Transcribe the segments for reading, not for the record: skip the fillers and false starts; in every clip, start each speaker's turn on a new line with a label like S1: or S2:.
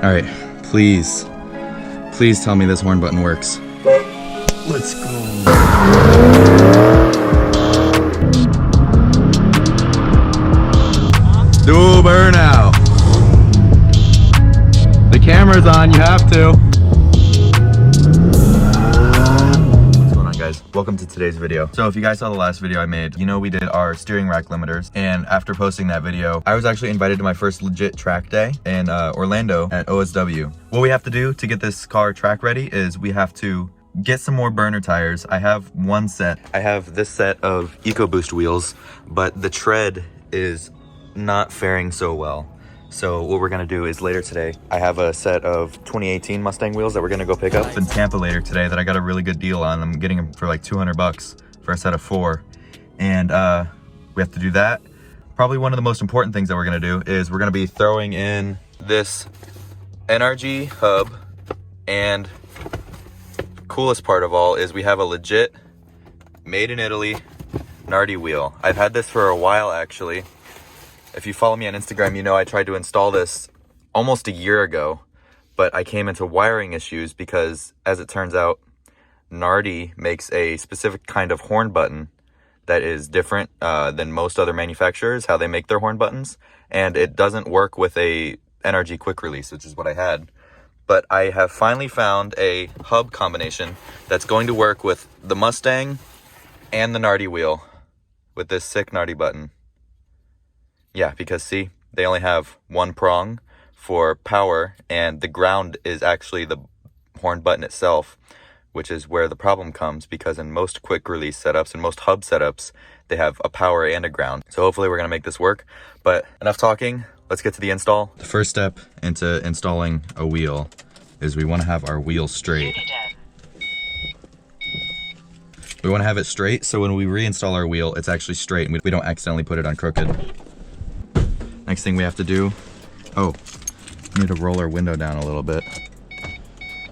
S1: All right, please tell me this horn button works. Let's go. Dual burnout. The camera's on, you have to. What's going on, guys? Welcome to today's video. So if you guys saw the last video I made, you know we did our steering rack limiters, and after posting that video, I was actually invited to my first legit track day in Orlando at OSW. What we have to do to get this car track ready is we have to get some more burner tires. I have one set. I have this set of EcoBoost wheels, but the tread is not faring so well. So what we're gonna do is later today, I have a set of 2018 Mustang wheels that we're gonna go pick up in Tampa later today that I got a really good deal on. I'm getting them for like 200 bucks for a set of 4. And we have to do that. Probably one of the most important things that we're gonna do is we're gonna be throwing in this NRG hub, and coolest part of all is we have a legit made in Italy Nardi wheel. I've had this for a while actually. If you follow me on Instagram, you know I tried to install this almost a year ago, but I came into wiring issues because, as it turns out, Nardi makes a specific kind of horn button that is different than most other manufacturers, how they make their horn buttons, and it doesn't work with a NRG quick release, which is what I had. But I have finally found a hub combination that's going to work with the Mustang and the Nardi wheel with this sick Nardi button. Yeah, because see, they only have one prong for power, and the ground is actually the horn button itself, which is where the problem comes, because in most quick release setups and most hub setups, they have a power and a ground. So hopefully we're gonna make this work, but enough talking, let's get to the install. The first step into installing a wheel is we wanna have our wheel straight. We wanna have it straight, so when we reinstall our wheel, it's actually straight and we don't accidentally put it on crooked. Next thing we have to do, we need to roll our window down a little bit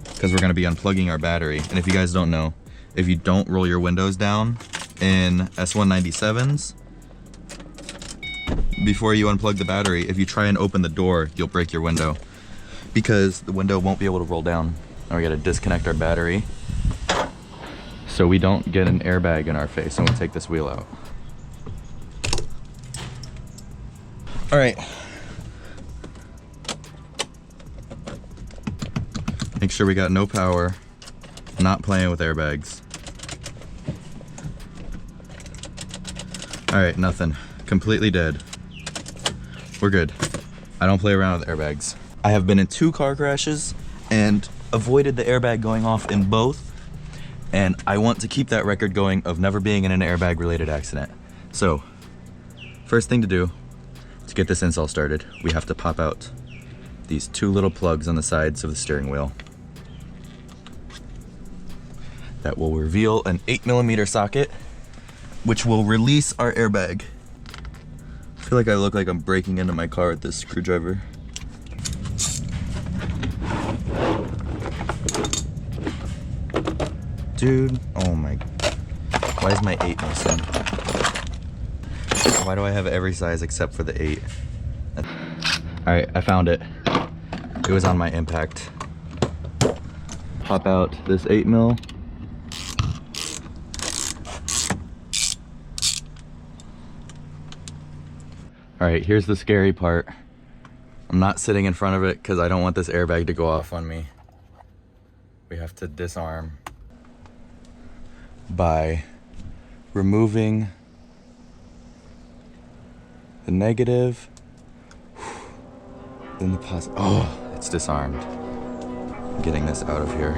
S1: because we're going to be unplugging our battery. And if you guys don't know, if you don't roll your windows down in S197s, before you unplug the battery, if you try and open the door, you'll break your window because the window won't be able to roll down. Now we got to disconnect our battery so we don't get an airbag in our face when we take this wheel out. All right. Make sure we got no power, not playing with airbags. All right, nothing. Completely dead. We're good. I don't play around with airbags. I have been in 2 car crashes and avoided the airbag going off in both. And I want to keep that record going of never being in an airbag related accident. So, first thing to do, to get this install started, we have to pop out these 2 little plugs on the sides of the steering wheel. That will reveal an 8mm socket, which will release our airbag. I feel like I look like I'm breaking into my car with this screwdriver. Dude, oh my, why is my 8 missing? Why do I have every size except for the 8? All right, I found it. It was on my impact. Pop out this 8mm. All right, here's the scary part. I'm not sitting in front of it because I don't want this airbag to go off on me. We have to disarm by removing the negative, then the positive. Oh, it's disarmed. I'm getting this out of here.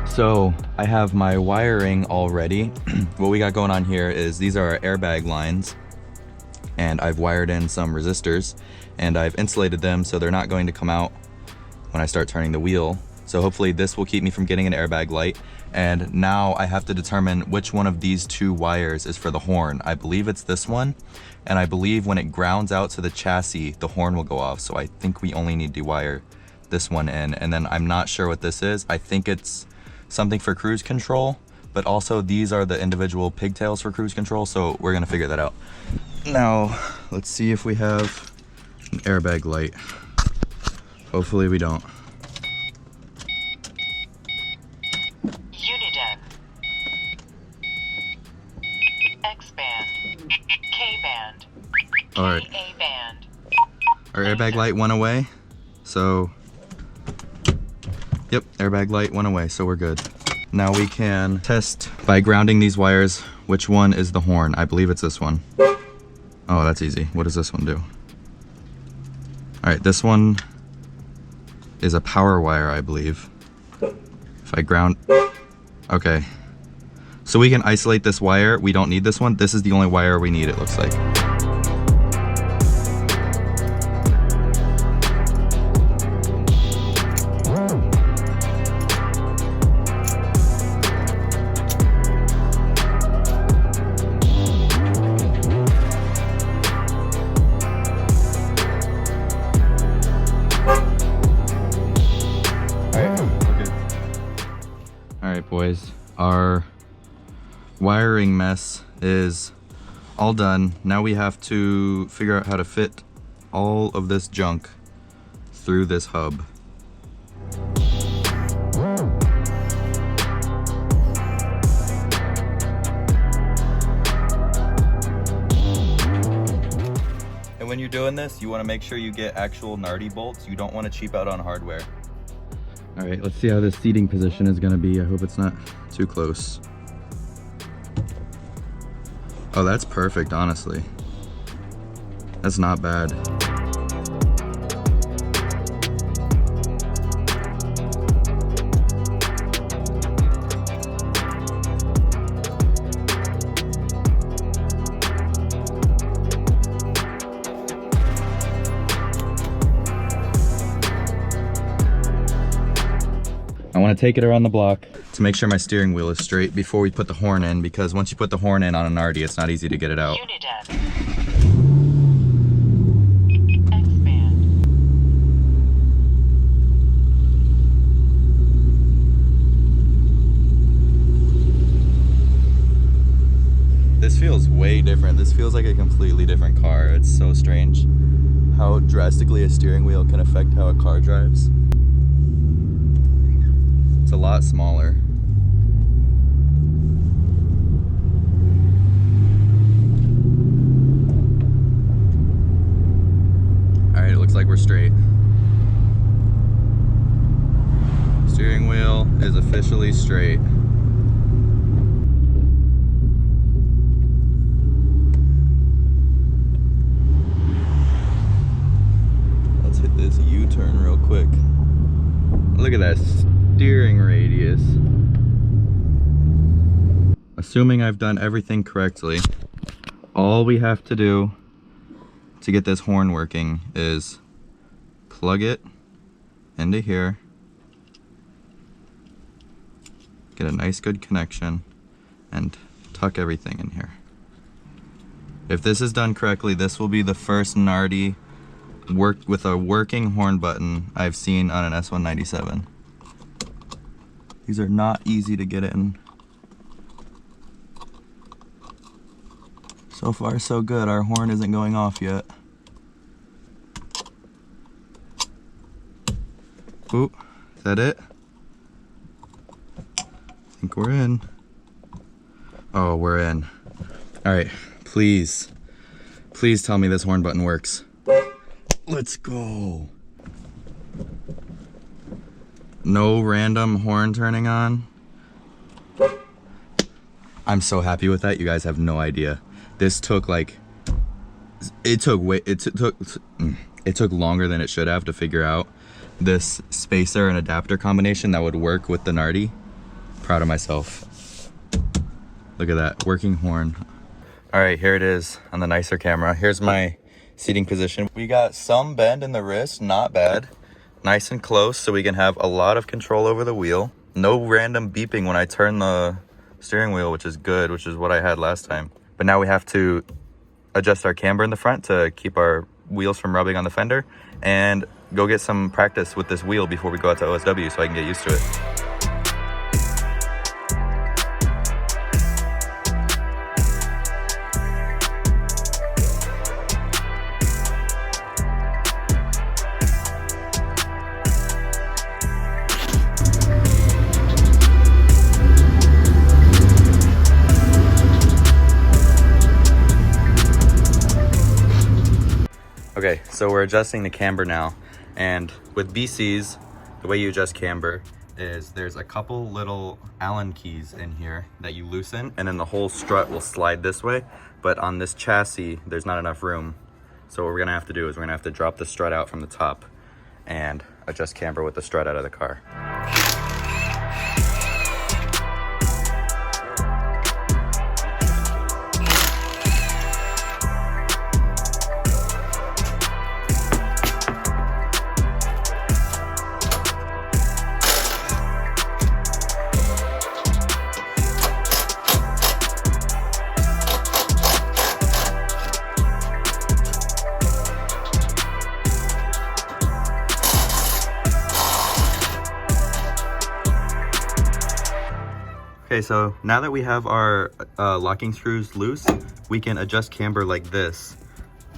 S1: So I have my wiring all ready. What we got going on here is these are our airbag lines, and I've wired in some resistors and I've insulated them so they're not going to come out when I start turning the wheel. So hopefully this will keep me from getting an airbag light. And now I have to determine which one of these 2 wires is for the horn. I believe it's this one, and I believe when it grounds out to the chassis, the horn will go off. So I think we only need to wire this one in. And then I'm not sure what this is. I think it's something for cruise control, but also these are the individual pigtails for cruise control. So we're gonna figure that out. Now, let's see if we have an airbag light. Hopefully we don't.
S2: Uniden. X-band. K-band.
S1: All right.
S2: A-band.
S1: Our airbag light went away, so yep, airbag light went away, so we're good. Now we can test by grounding these wires which one is the horn. I believe it's this one. Oh, that's easy. What does this one do? All right, this one is a power wire, I believe. If I ground, okay. So we can isolate this wire. We don't need this one. This is the only wire we need, it looks like. Boys, our wiring mess is all done. Now we have to figure out how to fit all of this junk through this hub. And when you're doing this, you want to make sure you get actual Nardi bolts. You don't want to cheap out on hardware. All right, let's see how this seating position is gonna be. I hope it's not too close. Oh, that's perfect, honestly. That's not bad. I want to take it around the block to make sure my steering wheel is straight before we put the horn in, because once you put the horn in on a Nardi, it's not easy to get it out. This feels way different. This feels like a completely different car. It's so strange how drastically a steering wheel can affect how a car drives. It's a lot smaller. All right, it looks like we're straight. Steering wheel is officially straight. Let's hit this U-turn real quick. Look at that steering radius. Assuming I've done everything correctly, all we have to do to get this horn working is plug it into here, get a nice good connection, and tuck everything in here. If this is done correctly, this will be the first Nardi worked with a working horn button I've seen on an S197. These are not easy to get in. So far so good, our horn isn't going off yet. Ooh, is that it? I think we're in. Oh, we're in. All right, please tell me this horn button works. Let's go. No random horn turning on. I'm so happy with that. You guys have no idea. This took like, it took longer than it should have to figure out this spacer and adapter combination that would work with the Nardi. Proud of myself. Look at that, working horn. All right, here it is on the nicer camera. Here's my seating position. We got some bend in the wrist, not bad. Nice and close so we can have a lot of control over the wheel. No random beeping when I turn the steering wheel, which is good, which is what I had last time. But now we have to adjust our camber in the front to keep our wheels from rubbing on the fender. And go get some practice with this wheel before we go out to OSW so I can get used to it. Okay, so we're adjusting the camber now, and with BCs, the way you adjust camber is there's a couple little Allen keys in here that you loosen, and then the whole strut will slide this way, but on this chassis, there's not enough room. So what we're gonna have to do is we're gonna have to drop the strut out from the top and adjust camber with the strut out of the car. Okay, so now that we have our locking screws loose, we can adjust camber like this.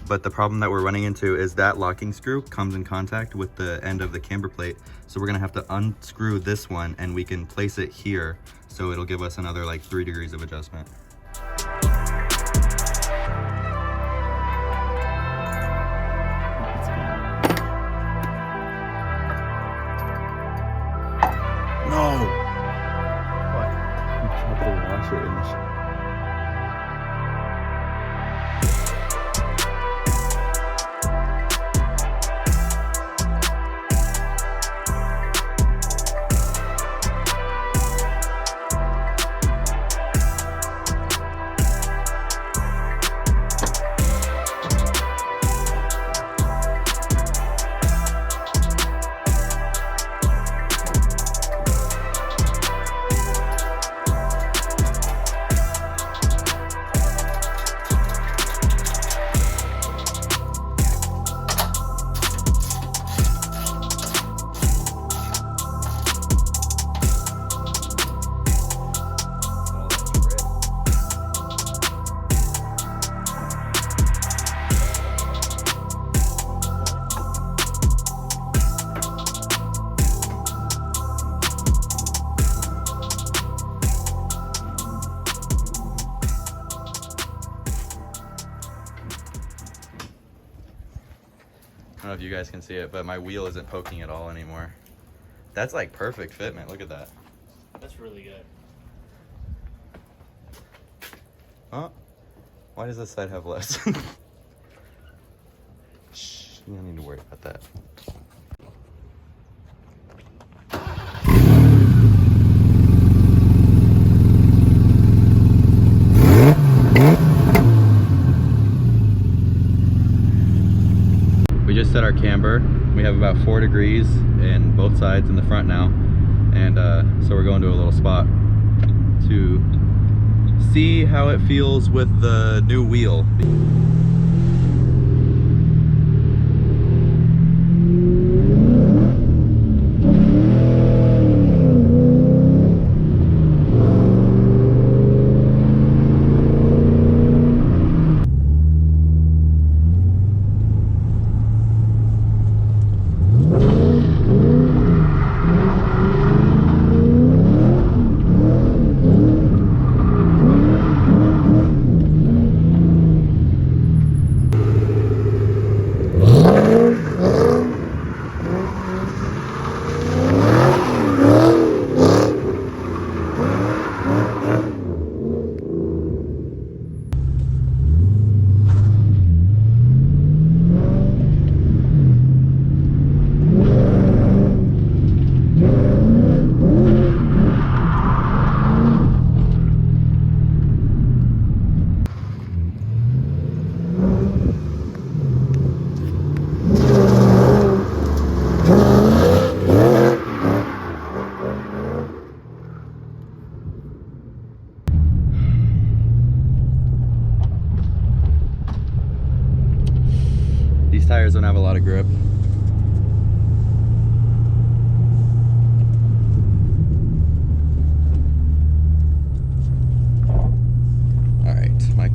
S1: But the problem that we're running into is that locking screw comes in contact with the end of the camber plate. So we're gonna have to unscrew this one and we can place it here. So it'll give us another like 3 degrees of adjustment. No! Wash it in the I don't know if you guys can see it, but my wheel isn't poking at all anymore. That's like perfect fit, man. Look at that.
S3: That's really good.
S1: Huh? Why does this side have less? Shh, you don't need to worry about that. We just set our camber. We have about 4 degrees in both sides in the front now. And so we're going to a little spot to see how it feels with the new wheel. These tires don't have a lot of grip.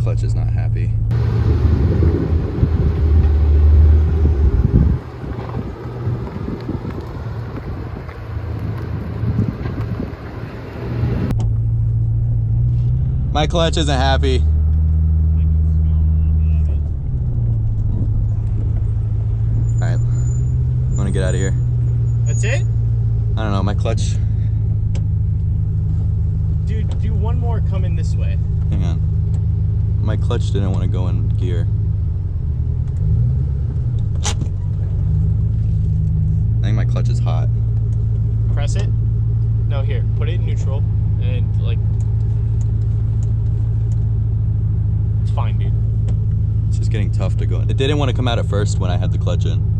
S1: clutch is not happy. My clutch isn't happy. Alright, I want to get out of here.
S3: That's it?
S1: I don't know, my clutch.
S3: Dude, do one more coming this way.
S1: Hang on. My clutch didn't want to go in gear. I think my clutch is hot.
S3: Press it. No, here, put it in neutral and like. It's fine, dude.
S1: It's just getting tough to go in. It didn't want to come out at first when I had the clutch in.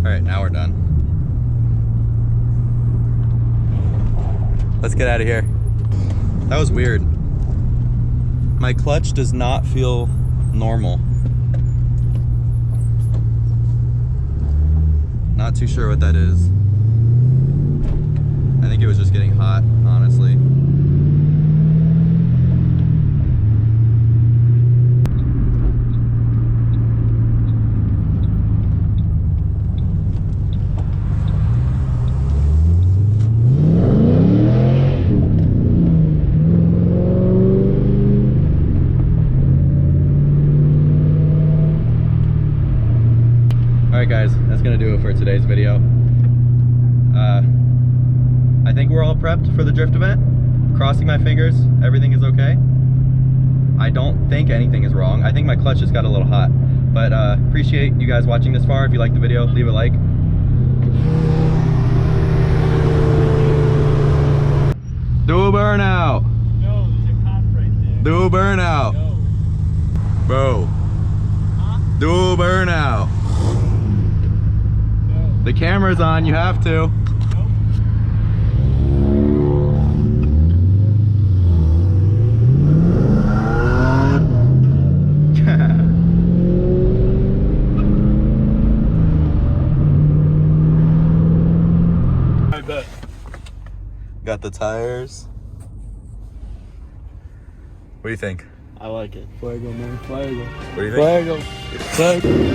S1: Alright, now we're done. Let's get out of here. That was weird. My clutch does not feel normal. Not too sure what that is. I think it was just getting hot, honestly. Alright guys, that's gonna do it for today's video. I think we're all prepped for the drift event. Crossing my fingers, everything is okay. I don't think anything is wrong. I think my clutch just got a little hot. But appreciate you guys watching this far. If you liked the video, leave a like. Do a burnout!
S3: No, there's a cop right there.
S1: Do a burnout!
S3: No.
S1: Bro.
S3: Huh?
S1: Do a burnout!
S3: No.
S1: The camera's on, you have to.
S3: Nope. I bet.
S1: Got the tires. What do you think?
S3: I like it. Fuego, man. Fuego.
S1: What do you think?
S3: Fuego. Fuego.